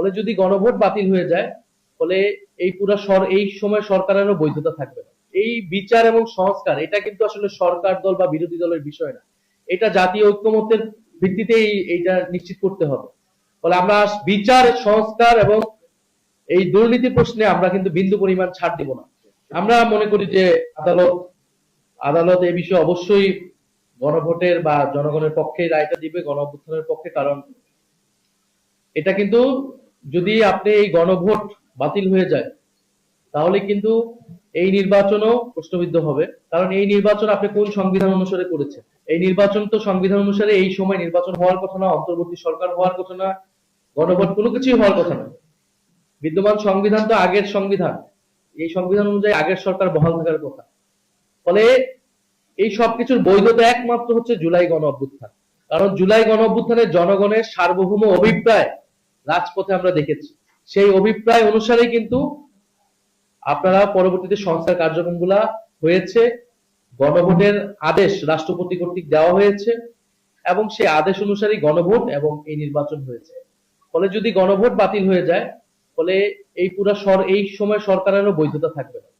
ফলে যদি গণভোট বাতিল হয়ে যায়, ফলে এই সময় সরকারেরও বৈধতা থাকবে না। এই বিচার এবং সংস্কার এটা কিন্তু আসলে সরকার দল বা বিরোধী দলের বিষয় না, এটা জাতীয় ঐক্যমত্যের ভিত্তিতেই এইটা নিশ্চিত করতে হবে। ফলে আমরা বিচার সংস্কার এবং এই দুর্নীতি প্রশ্নে আমরা কিন্তু বিন্দু পরিমাণ ছাড় দিব না। আমরা মনে করি যে আদালত আদালত এই বিষয়ে অবশ্যই গণভোটের বা জনগণের পক্ষে রায়টা দিবে, গণ অভ্যুত্থানের পক্ষে। কারণ এটা কিন্তু, যদি আপনি এই গণভোট বাতিল হয়ে যায়, তাহলে কিন্তু এই নির্বাচনও প্রশ্নবিদ্ধ হবে। কারণ এই নির্বাচন আপনি কোন সংবিধান অনুসারে করেছেন? এই নির্বাচন তো সংবিধান অনুসারে এই সময় নির্বাচন হওয়ার কথা না, অন্তর্বর্তী সরকার হওয়ার কথা না, গণভোট কোনো কিছুই হওয়ার কথা না। বিদ্যমান সংবিধান তো আগের সংবিধান, এই সংবিধান অনুযায়ী আগের সরকার বহাল থাকার কথা। ফলে এই সবকিছুর বৈধতা একমাত্র হচ্ছে জুলাই গণ অভ্যুত্থান। কারণ জুলাই গণ অভ্যুত্থানের জনগণের সার্বভৌম অভিপ্রায় রাজপথে আমরা দেখেছি। সেই অভিপ্রায় অনুসারেই কিন্তু আপনারা পরবর্তীতে সংস্কার কার্যক্রমগুলা হয়েছে, গণভোটের আদেশ রাষ্ট্রপতি কর্তৃক দেওয়া হয়েছে এবং সেই আদেশ অনুসারে গণভোট এবং এই নির্বাচন হয়েছে। ফলে যদি গণভোট বাতিল হয়ে যায়, ফলে এই সময় সরকারেরও বৈধতা থাকবে না।